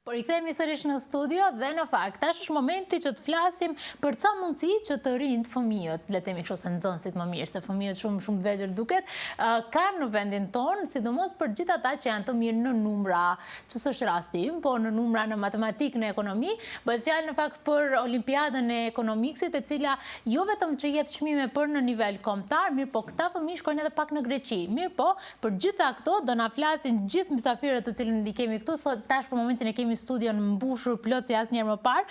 Por I kthehemi sërish në studio dhe në fakt, tash është momenti që të flasim për ca mundësi që të rinjt fëmijët, le të themi kështu se nxënësit më mirë, se fëmijët shumë të vegjël duket, kanë në vendin tonë, sidomos për gjithë ata që janë të mirë në numra, që s'është rasti im, po në numra, në matematikë, në ekonomi, bëhet fjalë në fakt për Olimpiadën e Ekonomiksit, e cila jo vetëm që jep çmime për në nivel kombëtar, mirë po këta fëmijë shkojnë edhe pak në Greqi. Mirë po, për gjitha këto do na flasin gjithë mysafirët të cilën i kemi këtu, sot tash për momentin e kemi studion mbushur plot si asnjëherë më parë.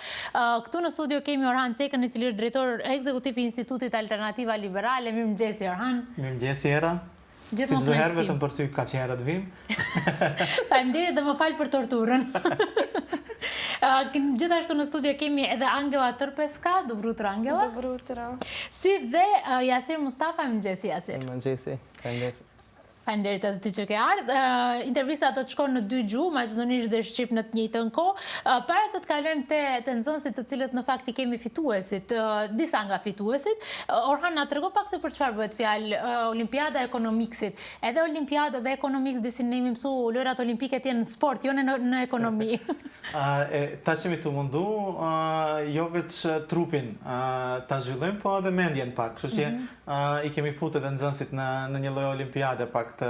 Këtu në studio kemi Orhan Cekën, I cili është drejtor ekzekutiv I Institutit Alternativa Liberale. Mirëmëngjes Orhan. Mirëmëngjes Era. Si çdo herë vetëm për ty ka që herë të vim. Faleminderit dhe më fal për torturën. Gjithashtu në studio kemi edhe Angela Tërpeska. Dobru jutro Angela. Dobru jutro. Si dhe Jasir Mustafa. Mirëmëngjes Jasir. Mirëmëngjes. Faleminderit. Faleminderit edhe ty që ke ardhur. Intervista do të shkon në 2 gjuhë, maqedonisht dhe shqip në të njëjtën kohë. Para se të kalojmë te nxënësit të cilët në fakt I kemi fituesit, disa nga fituesit, Orhan na trego pak se për çfarë bëhet fjalë Olimpiada e Ekonomiksit. Edhe Olimpiada dhe Ekonomiks disi ne jemi mësu lojrat olimpike të jenë në sport, jo në ekonomi. Ta qemi të mundu, jo vetë trupin ta zhvillojmë, po edhe mendjen pak. Kështu që I kemi futur edhe nxënësit në një lloj olimpiade pak të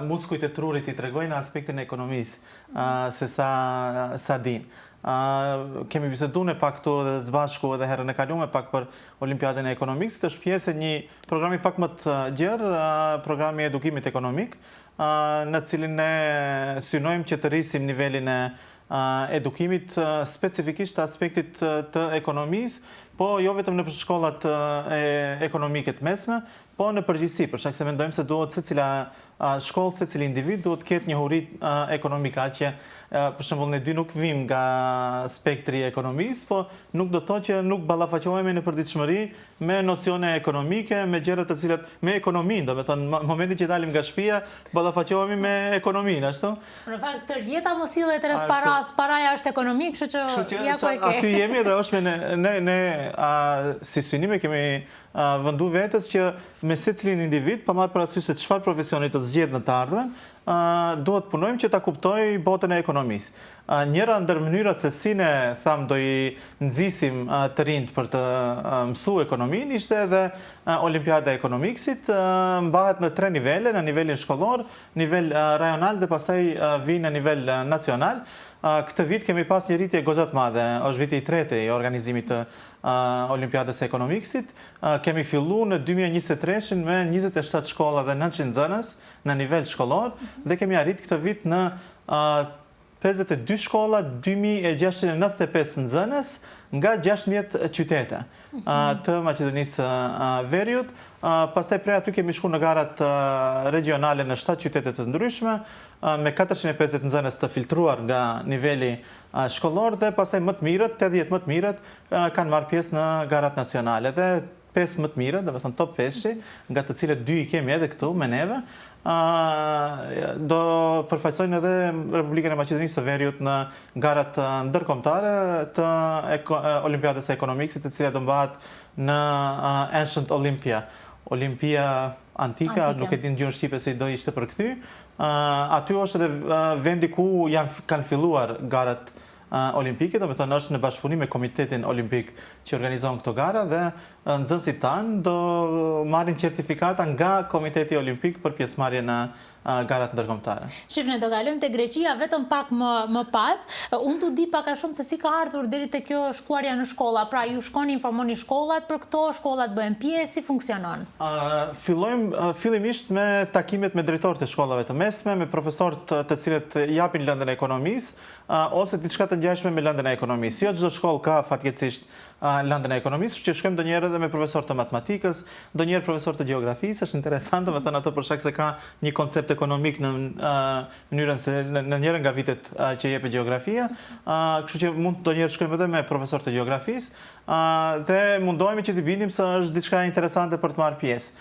muskujt e trurit I tregojnë aspektin e ekonomisë, se sa din. Kemi biseduar ne pak këtu dhe zbashku edhe herën e kaluar pak për Olimpiadën e Ekonomiksit, është pjesë e një programi pak më të gjerë, programi I edukimit ekonomik, në cilin ne synojmë që të rrisim nivelin e edukimit specifikisht të aspektit të ekonomisë, po jo vetëm në shkollat ekonomike të mesme, po në përgjithësi, për shkak se mendojmë se duhet secila shkollë, secili individ duhet të ketë njohuri ekonomike, që për shembull ne dy nuk vim nga spektri I ekonomisë, po nuk do të thotë që nuk ballafaqohemi në përditshmëri me nocione ekonomike, me gjëra të cilat me ekonominë, domethënë momentin që dalim nga shtëpia, ballafaqohemi me ekonominë, ashtu? Në fakt tërë jeta mos sillet rreth paras, paraja është ekonomik, kështu që ja ku e ke. Aty jemi dhe është ne si synime kemi vëndu vetës që me secilin individ, pa marrë parasysh se çfarë profesioni të zgjedh në të ardhmen, duhet punojmë që ta kuptoj botën e ekonomisë. Njëra ndër mënyrat se si ne do I nxisim të rinjt për të mësuar ekonominë ishte edhe Olimpiada e Ekonomiksit, mbahet në 3 nivele, në nivelin shkollor, nivel rajonal dhe pastaj vi në nivel nacional. Këtë vit kemi pas një rritje gozat madhe, është viti I tretë I organizimit të Olimpiadës e Ekonomiksit. Kemi fillu në 2023 me 27 shkolla dhe 900 nxënës në nivel shkollor dhe kemi arrit këtë vit në 52 shkolla, 2695 nxënës nga 16 qytete të Maqedonisë Veriut. Pastaj prej aty kemi shku në garat regionale në 7 qytete të ndryshme, me 450 nxënës të filtruar nga niveli shkollor dhe pastaj më të mirët, 80 më të mirët kanë marrë pjesë në garat nacionale dhe 5 më të mirët, domethënë top 5, nga të cilët 2 I kemi edhe këtu me neve, do përfaqësojnë edhe Republikën e Maqedonisë së Veriut në garat ndërkombëtare të Olimpiadës së Ekonomiksit, e cila do mbahet në Ancient Olympia. Olimpia antika, nuk e di në gjuhën shqipe se do ishte përkthy. Aty është edhe vendi ku kanë filluar garat olimpike, domethënë është në bashkëpunim me Komitetin Olimpik që organizon këto gara dhe nxënësit tanë do marrin certifikata nga Komiteti Olimpik për pjesëmarrje në garat ndërkombëtare. Shifne, do kalojmë te Greqia vetëm pak më pas. Unë du di pak a shumë se si ka ardhur deri te kjo shkuarja në shkolla. Pra ju shkoni informoni shkollat për këto, shkollat bëhen pjesë, si funksionon? Fillojmë fillimisht me takimet me drejtorët e shkollave të mesme, me profesorët të cilët japin lëndën e ekonomisë, ose diçka të ngjashme me lëndën e ekonomisë. Jo çdo shkollë ka fatkeqësisht lëndën e ekonomisë, që shkojmë ndonjëherë edhe me profesor të matematikës, ndonjëherë profesor të gjeografisë, është interesant, domethënë ato për shkak se ka një koncept ekonomik në mënyrën se në njërin nga vitet që jepet gjeografia, kështu që mund ndonjëherë shkojmë edhe me profesor të gjeografisë, dhe mundohemi që t'i bindim se është diçka interesante për të marrë pjesë.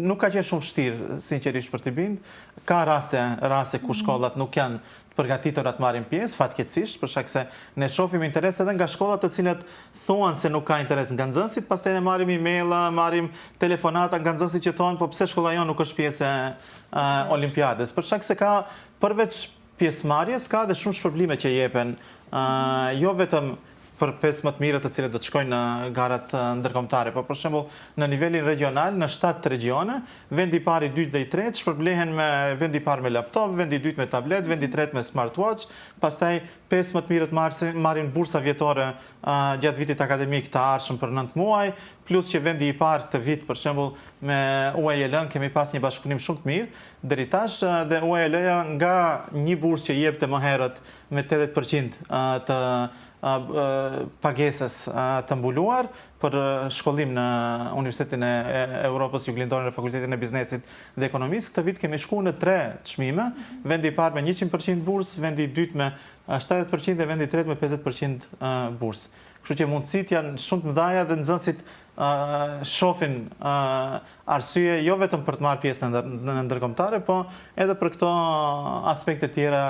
Nuk ka qenë shumë vështirë, sinqerisht, për t'i bind. Ka raste ku shkollat nuk janë përgatitur të marrin pjesë, fatkeqësisht, për shkak se ne shohim interes edhe nga shkollat të cilat thuan se nuk ka interes nga nxënësit, pastaj ne marrim emaila, marrim telefonata nga nxënësit që thonë po pse shkolla jonë nuk është pjesë e Olimpiadës, për shkak se ka përveç pjesëmarrjes ka dhe shumë shpërblime që jepen, jo vetëm për 15 mirët të cilët do të shkojnë në garat ndërkombëtare, por për shembull në nivelin regional, në 7 regjone, vendi i parë, i dytë dhe i tretë shpërblehen me vendi i parë me laptop, vendi i dytë me tablet, vendi i tretë me smartwatch, pastaj 15 mirët marrin bursa vjetore gjatë vitit akademik të ardhshëm për 9 muaj, plus që vendi i parë këtë vit për shembull me UAL-n kemi pas një bashkëpunim shumë të mirë deri tash dhe UAL-ja nga një bursë që jepte më herët me 80% të pagesës të mbuluar për shkollim në Universitetin e Europës Juglindore në Fakultetin e Biznesit dhe Ekonomisë. Këtë vit kemi shku në 3 çmime, vendi i parë me 100% bursë, vendi i dytë me 70% dhe vendi i tretë me 50% bursë. Kështu që mundësit janë shumë të mëdha dhe nxënësit shohin arsye jo vetëm për të marrë pjesë në ndërkombëtare, po edhe për këto aspekte tjera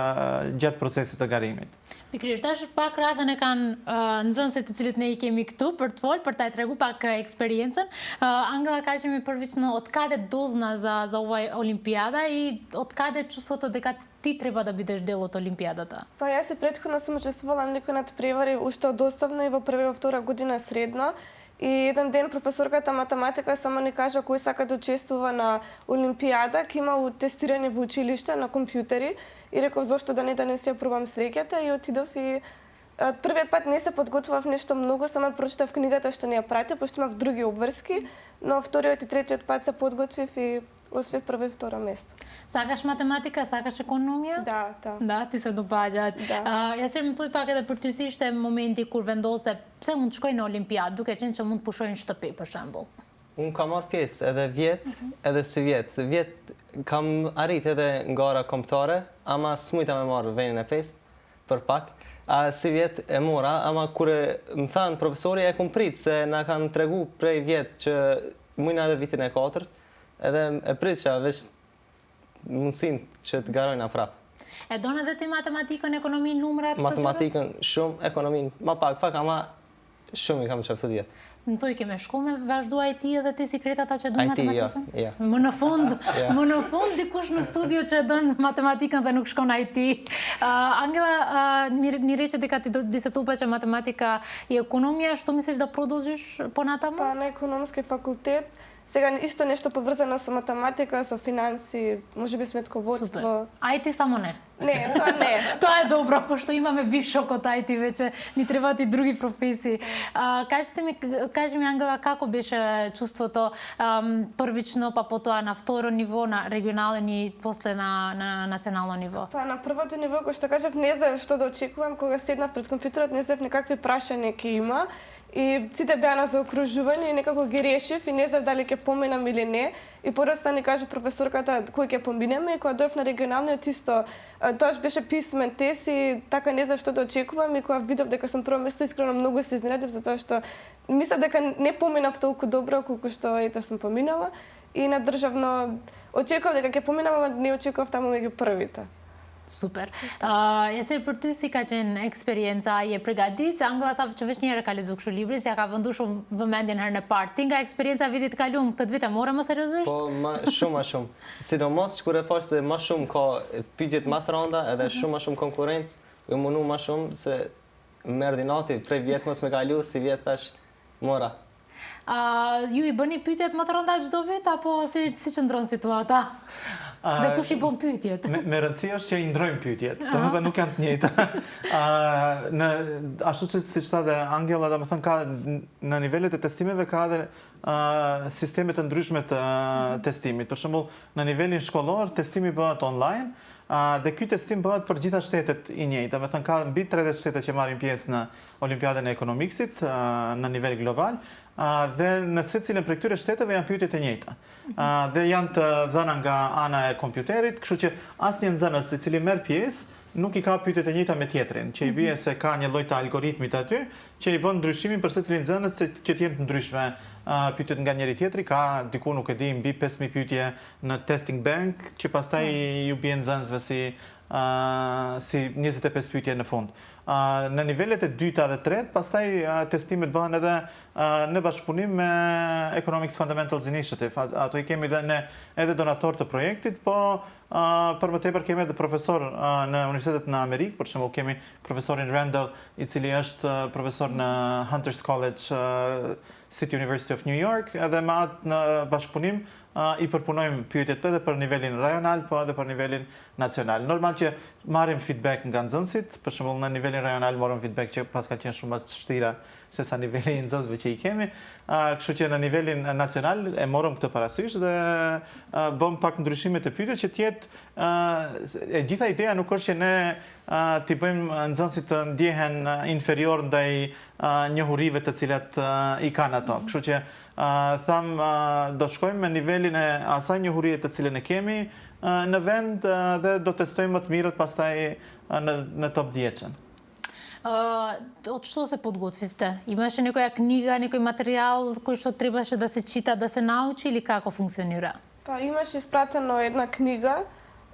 gjatë procesit të garimit. Pikërisht, tash pak radhën e kanë nxënësit të cilët ne i kemi këtu për të folë, për ta tregu pak eksperiencën. Angela, kažem mi prvično, od kada je dozna za ovaj Олимпиада и от kada je чувството дека ти треба да бидеш дел од Олимпиадата? Па јас и претходно сум учествувала на некои надпревари уште од основна и во прва и во втора година средно. И еден ден професорката математика само ни кажа кој сака да учествува на Олимпиада, ке имало тестирање во училиште на компјутери и реков зошто да не си ја пробам среќата и отидов и првиот пат не се подготвував нешто многу, само прочитав книгата што ни ја прати, пошто имав други обврски, но вториот и третиот пат се подготвив и освоив прво и второ место. Сакаш математика, сакаш економија? Да, да. Да, ти се допаѓаат. Да. Јас më thuj pak edhe për ty si ishte momenti kur vendose pse mund të shkoj në Olimpiadë, duke qenë që mund të pushoj në shtëpi për shembull. Unë kam marrë pjesë edhe vjet, edhe si vjet. Si vjet kam arrit edhe në gara kombëtare, ama s'mujta me marrë venin e pestë, për pak. Si vjet e mora, ama kur më thanë profesori e kum prit se na kanë tregu prej vjet që mujna edhe vitin e 4, edhe e pritësha veç mundësin që të garojna prapë. E donë edhe ti matematikën, ekonominë, numrat? Matematikën shumë, ekonominë, ma pak, ama shumë i kam qeftu djetë. Më thuj, keme shku me vazhdu IT edhe ti si kretë ata që do matematikën? Ja. Më në fund dikush në studio që donë matematikën dhe nuk shkon IT. Angela, ni reče дека ти di se tu që matematika i ekonomija, što misliš da produžiš po natama? Па на економски факултет. Сега исто нешто поврзано со математика, со финанси, можеби сметководство. IT само не. Не, тоа не. Тоа е добро, пошто имаме вишок од IT веќе, ни требаат и други професии. Кажи ми, Ангела, како беше чувството првично, па потоа на второ ниво, на регионален и после на национално ниво? Па на првото ниво, кој што кажав, не знаев што да очекувам, кога седнав пред компјутерот, не знаев некакви прашања ќе има. И сите беа на заокружување и некако ги решив и не знаев дали ќе поминам или не. И подоцна ни каже професорката кој ќе поминеме и кога дојдов на регионалниот исто, тоаш беше писмен тест и така не знаев што да очекувам и кога видов дека сум прво место, искрено многу се изненадив затоа што мислев дека не поминав толку добро колку што ете сум поминала и на државно очекував дека ќе поминам, ама не очекував таму меѓу првите. Super. Jesë për ty si ka qenë eksperienca, je përgatitur se Angela tha që veç një herë ka lexuar kështu librin, si ja ka vendu shumë vëmendjen herën e parë. Ti nga eksperienca e vitit të kaluar, këtë vit e morë më seriozisht? Po, ma shumë. Sidomos kur e pash se më shumë ka pyetjet më të rënda, edhe shumë më shumë konkurrencë, u mundu më shumë se më erdhi nati prej vjet mos më kalu, si vjet tash mora. Ju i bëni pyetjet më të rënda çdo vit apo si qëndron situata? Dhe kush i bën pyetjet? Me rëndësi është që i ndrojmë pyetjet, domethënë nuk janë të njëjta. Ashtu siç tha dhe Angela, domethënë ka në nivelet e testimeve ka edhe sisteme të ndryshme të testimit. Për shembull, në nivelin shkollor testimi bëhet online, dhe ky testim bëhet për gjitha shtetet i njëjtë. Domethënë ka mbi 30 shtete që marrin pjesë në Olimpiadën e Ekonomiksit në nivel global. Dhe në secilin prej këtyre shteteve janë pyetjet e njëjta. Dhe janë të dhëna nga ana e kompjuterit, kështu që asnjë nxënës i cili merr pjesë nuk i ka pyetjet e njëjta me tjetrin, që i bie se ka një lloj të algoritmit aty, që i bën ndryshimin për secilin nxënës që të jenë të ndryshme pyetjet nga njëri tjetri. Ka diku nuk e di mbi 5000 pyetje në testing bank, që pastaj ju bien nxënësve si si 25 pyetje në fund. Në nivellet e dyta dhe tret, pastaj testimet bëhen edhe në bashkëpunim me Economics Fundamentals Initiative. Ato I kemi edhe donator të projektit, po për më tepër kemi edhe profesor në universitetet në Amerikë, për shembull kemi profesorin Randall, I cili është profesor në Hunter's College, City University of New York, edhe me atë në bashkëpunim I përpunojmë pyetjet edhe për nivelin rajonal, po edhe për nivelin nacional. Normal që marrim feedback nga nxënësit, për shembull në nivelin rajonal morëm feedback që pas ka qenë shumë më vështira se sa niveli I nxënësve që I kemi. Kështu që në nivelin nacional e morëm këtë parasysh dhe bëm pak ndryshime të pyetjeve që të jetë e gjitha ideja nuk është që ne t'i bëjmë nxënësit të ndjehen inferior ndaj njohurive të cilat I kanë ato. Kështu që tham do shkojmë me nivelin e asaj njohurie të cilën e kemi në vend dhe do testojmë më të mirët pastaj në top 10-ën. От що се подготвивте? Имаше некоја книга, некој материјал кој што требаше да се чита, да се научи или како функционира? Па имаше испратено една книга,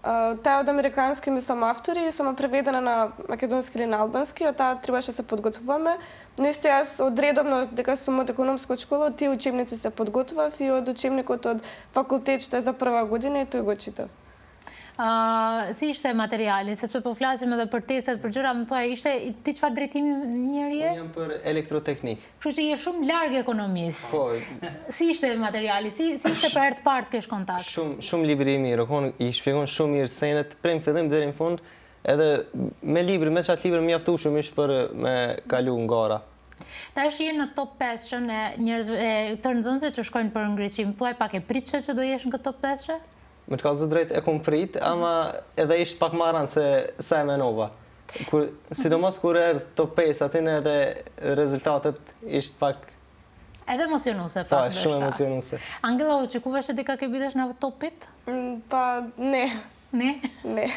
таа од американски ми сам автори и сама преведена на македонски или на албански, од таа требаше се подготвуваме. Но исто јас одредовно дека сум од економска школа, од тие учебници се подготвував и од учебникот од факултет што е за прва година и тој го читав. Si ishte materiali, sepse po flasim edhe për testet, për gjëra, më thua, ishte ti çfarë drejtimi njëri je? Unë jam për elektroteknik. Kështu që je shumë larg ekonomisë. Po. Si ishte materiali? Si ishte për herë të parë të kesh kontakt? Shumë libri I mirë, I shpjegon shumë mirë scenet prej fillim deri në fund, edhe me libri, me çat libri mjaftueshëm ish për me kalu ngara. Tash je në top 5 e njerëzve të nxënësve që shkojnë për në Greqi. Më thuaj pak e pritëshe që do jesh në këtë top 5? Me të kallëzu drejt e kom prit, ama edhe ishtë pak maran se sa e menova. Sidomos kur erë top 5, atin edhe rezultatet ishtë pak... Edhe emocionuse Pa, pak. shumë emocionuse. Angela, očekuvаше дека ќе бидеш на топ 5? Па не. Не? Не.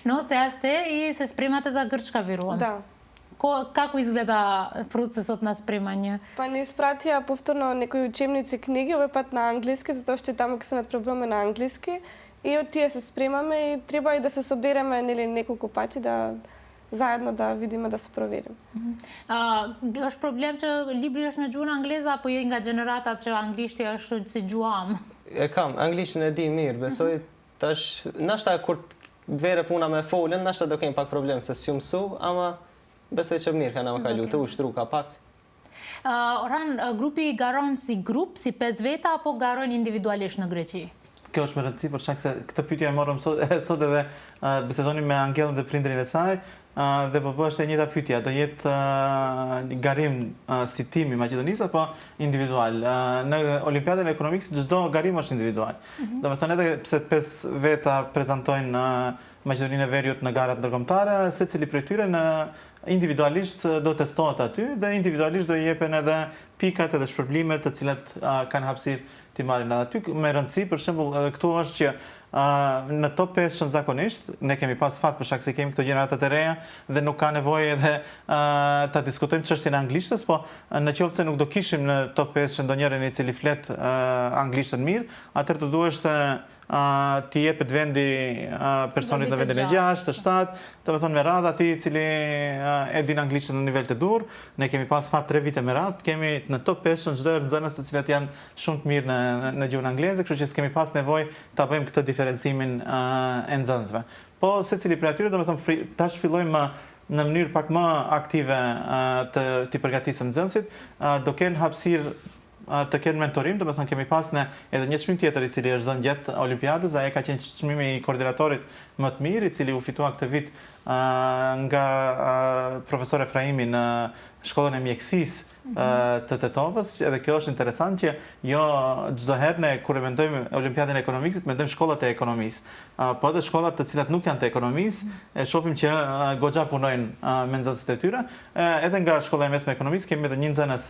Но сега сте и се спремате за Грчка, верувам. Да. Како изгледа процесот на спремање? Па ни испратија повторно некои учебници, книги, овој пат на англиски, затоа што и таму ќе се надпреваруваме на англиски. И од тие се спремаме и треба и да се собереме неколку пати да заедно да видиме да се проверим. Është problem që libri është në gjuhën angleze apo je nga gjeneratat që anglishti është si gjuham? E kam, anglishin e di mirë, besoj tash, nashta kur të vere puna me folën, nashta do kem pak problem se s'ju mësu, ama besoj që mirë ka na më kalu, të ushtru ka pak. Orhan, grupi garon si grup, si 5 veta, apo garojnë individualisht në Greqi? Kjo është me rëndësi për shkak se këtë pyetje e morëm sot edhe bisedonim me Angelën dhe prindrin e saj dhe po është e njëjta pyetja, do jetë garim si tim I Maqedonisë apo individual. Në Olimpiadën e Ekonomikës çdo garim është individual. Domethënë edhe pse 5 veta prezantojnë Maqedoninë e Veriut në garat ndërkombëtare, secili prej tyre individualisht do testohet aty dhe individualisht do I jepen edhe pikat edhe shpërblimet të cilat kanë hapësirë t'i marrin aty. Me rëndësi, për shembull, edhe këtu është që në top 5 zakonisht, ne kemi pas fat për shkak se kemi këto gjeneratat e reja dhe nuk ka nevojë edhe ta diskutojmë çështjen e anglishtës, po në qoftë se nuk do kishim në top 5 ndonjërin I cili flet anglishtën mirë, atëherë do duhet t'i jepet vendi personit në vendin e 6, të 7, të me thonë me radhë ati cili e din anglishtën në nivel të dur. Ne kemi pas fat 3 vite me radhë, kemi në top 5 çdo nxënës të cilat janë shumë të mirë në gjuhën angleze, kështu që s'kemi pas nevojë ta bëjmë këtë diferencimin e nxënësve. Po secili prej atyre, domethënë tash fillojmë në mënyrë pak më aktive të përgatisëm nxënësit, do kenë hapësirë të kenë mentorim, domethënë kemi pas edhe një çmim tjetër I cili është dhënë gjatë Olimpiadës, ai ka qenë çmimi I koordinatorit më të mirë, I cili u fitua këtë vit nga profesor Efraimi në shkollën e mjekësisë të Tetovës, edhe kjo është interesant që jo çdo herë ne kur e mendojmë Olimpiadën e Ekonomikës, mendojmë shkollat e ekonomisë. Po edhe shkollat të cilat nuk janë të ekonomisë, e shohim që goxha punojnë me nxënësit e tyre. Edhe nga shkolla e mesme e ekonomisë kemi edhe një nxënës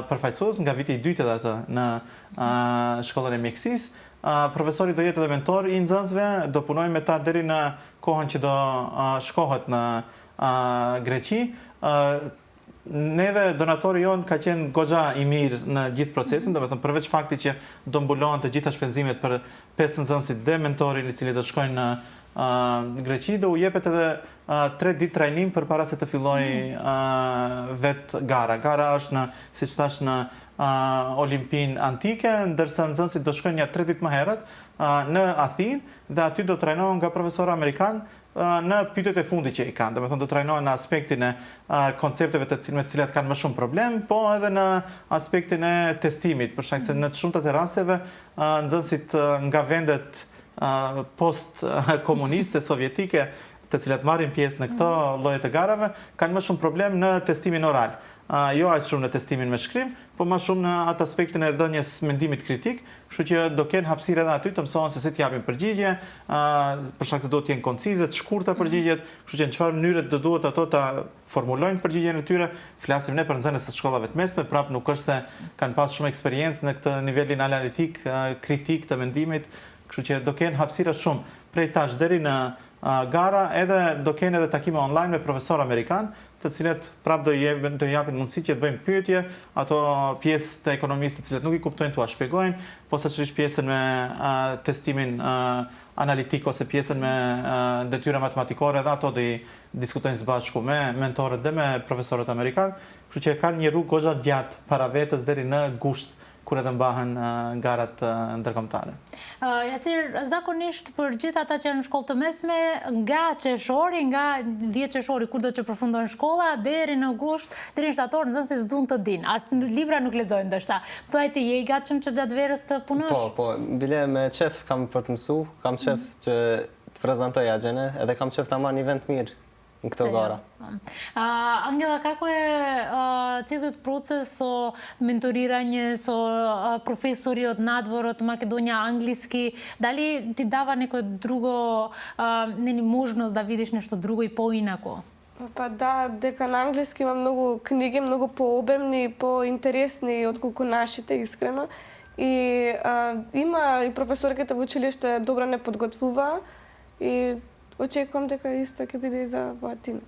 përfaqësues nga viti I dytë atë në shkollën e mjekësisë. Profesori do jetë edhe mentor I nxënësve, do punojmë me ta deri në kohën që do shkohet në Greqi. Neve, donatori jonë ka qenë goxha I mirë në gjithë procesin, domethënë përveç faktit që do mbulohen të gjitha shpenzimet për 5 nxënësit dhe mentorin I cili do shkojnë në Greqi dhe u jepet edhe 3 ditë trajnim për para se të filloj vetë gara. Gara është si që thash, në Olimpin antike, ndërsa nxënësit do shkojnë një 3 ditë më herët në Athinë dhe aty do trajnohen nga profesor amerikan në pyetjet e fundit që i kanë. Do të thonë do trajnohen në aspektin e koncepteve me të cilat kanë më shumë problem, po edhe në aspektin e testimit, për shkak se në të shumtat e rasteve nxënësit nga vendet post-komuniste, sovjetike, të cilat marrin pjesë në këto lloje të garave, kanë më shumë problem në testimin oral. Jo aq shumë në testimin me shkrim, po më shumë në atë aspektin e dhënies mendimit kritik, kështu që do kenë hapësirë edhe aty të mësohen se si të japin përgjigje, për shkak se do të jenë koncize, të shkurta përgjigjet, kështu që në çfarë mënyre do duhet ato ta formulojnë përgjigjen e tyre. Flasim ne për nxënës të shkollave të mesme, prapë nuk është se kanë pas shumë eksperiencë në këtë nivelin analitik, kritik të mendimit, kështu që do kenë hapësira shumë prej tash deri në gara, edhe do kenë edhe takime online me profesor amerikan, të cilet prap do japin mundësi që të bëjmë pyetje, ato pjesë të ekonomisë të cilet nuk i kuptojnë t'ua shpjegojnë, posaçërisht pjesën me testimin analitik ose pjesën me detyra matematikore, dhe ato do i diskutojnë së bashku me mentorët dhe me profesorët amerikanë, kështu që kanë një rrugë goxha gjatë para vetës deri në gusht kur edhe mbahen garat ndërkombëtare. Jasir, zakonisht për gjithë ata që janë në shkollë të mesme, nga qershori, nga 10 qershori, kur do që përfundojnë shkolla, deri në gusht, deri në shtator, nxënësit s'duan të dinë. As libra nuk lexojnë ndoshta. Thuaj ti, je i gatshëm që gjatë verës të punosh? Po, bile me qef kam për të mësu, kam qef që të prezantoj agjene, edhe kam qef ta marr një vend mirë në këto gara. Angela, kako je cijeli proces so mentoriranje, so profesori od nadvor, od Makedonija anglijski, da li ti dava neko drugo, možnost da vidiš nešto drugo i поинако? Pa da, дека на англиски има много книги, много по-обемни, по-интересни, отколку нашите, искрено. И има и професорката во училиште добро не подготвува и очекувам дека исто ќе биде и за во Атина.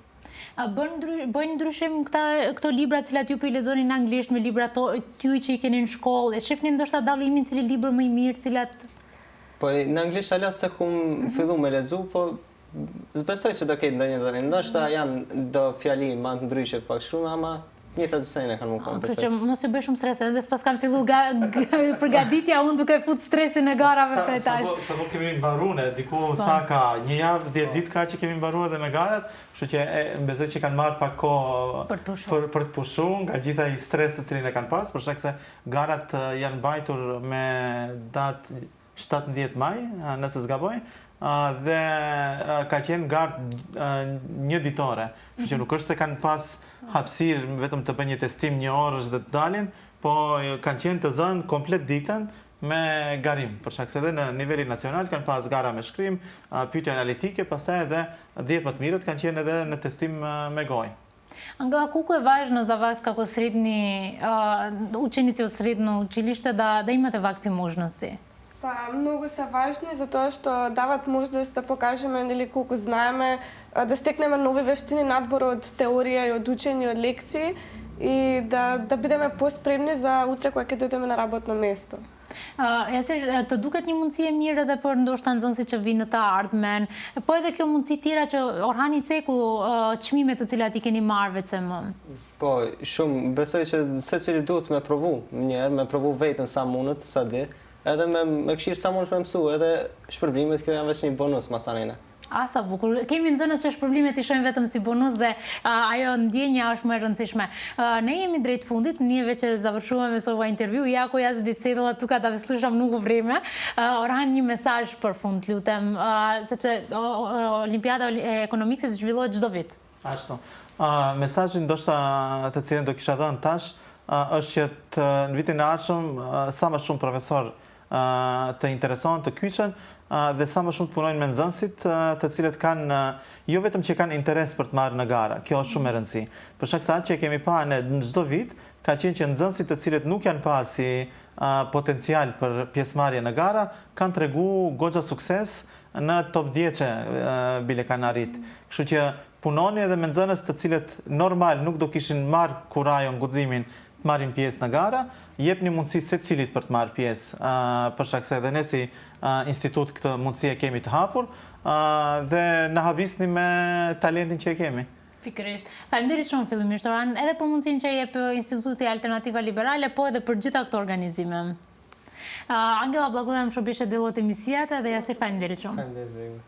Bëjnë ndryshim këto libra cilat ju po i lexoni në anglisht me libra tuaj që i keni në shkollë? E shihni ndoshta dallimin cili libër më i mirë, cilat? Po në anglisht alas se kum fillu me lexu, po zbesoj se do ketë ndonjë dallim. Ndoshta janë do fjali më të ndryshe pak shkruar, ama njëta dyshejnë kanë më kom. Kështu që mos ju bëj shumë stres, edhe s'pas kam fillu përgatitja unë duke fut stresin e garave prej tash. Sa po kemi mbaruar, diku sa ka një javë, 10 ditë ka që kemi mbaruar edhe me garat, kështu që mbezoj që kanë marrë pak kohë për të pushuar nga gjitha i stresë të cilin e kanë pas, për shkak se garat janë mbajtur me datë 17 maj, nëse s'gaboj, dhe ka qenë garë një ditore, që nuk është se kanë pas hapësirë vetëm të bëjnë një testim një orësh dhe të dalin, po kanë qenë të zënë komplet ditën me garim, për shkak se edhe në nivelin nacional kanë pas gara me shkrim, pyetje analitike, pastaj edhe 10 më të mirët kanë qenë edhe në testim me gojë. Anga, koliko je važno za vas kako učenici od srednje učilište da imate ovakve možnosti? Pa, много са важни, затоа што дават можност да покажеме нели колку знаеме, да стекнеме нови вештини надвор од теорија и од учење, од лекции и да бидеме по-спремни за утре кога ќе дојдеме на работно место. Jasir, të duket një mundësi e mirë edhe për ndoshta nxënësit që vinë të ardhmen, po edhe kjo mundësi tjera që Orhani ceku çmimet të cilat I keni marrë VCM. Po, shumë, besoj që secili duhet me provu njëherë, me provu veten sa mundet, sa di, edhe me këshirë sa mundet me mësu, edhe shpërblimet këto janë veç një bonus masanine. Sa bukur. Kemi nxënës që shpërblimet I shohim vetëm si bonus dhe ajo ndjenja është më e rëndësishme. Ne jemi drejt fundit, ние вече завършуваме с ова интервю, иако јас би седела тука да ви слушам многу време. Орхан, një mesazh për fund, lutem, sepse Olimpiada e Ekonomikës zhvillohet çdo vit. Ashtu. Mesazhi ndoshta të cilin do kisha dhënë tash është që në vitin e ardhshëm sa më shumë profesor të interesohen, të kyçen dhe sa më shumë të punojnë me nxënësit të cilët kanë jo vetëm që kanë interes për të marrë në gara. Kjo është shumë e rëndësishme. Për shkak se atë që kemi parë në çdo vit ka qenë që nxënësit të cilët nuk janë pasur si potencial për pjesëmarrje në gara kanë treguar goxha sukses në top 10-që bile kanë arrit. Kështu që punoni edhe me nxënës të cilët normal nuk do kishin marrë kurajon guximin të marrin pjesë në gara, jepni mundësi secilit për të marrë pjesë, për shkak se edhe ne si institut këtë mundësi e kemi të hapur, dhe na habisni me talentin që e kemi. Pikërisht. Faleminderit shumë fillimisht Oran, edhe për mundësinë që jep Instituti Alternativa Liberale, po edhe për gjitha këto organizime. Angela, blagodarim shumë bishe dellot emisijate dhe Jasir, faleminderit shumë. Faleminderit.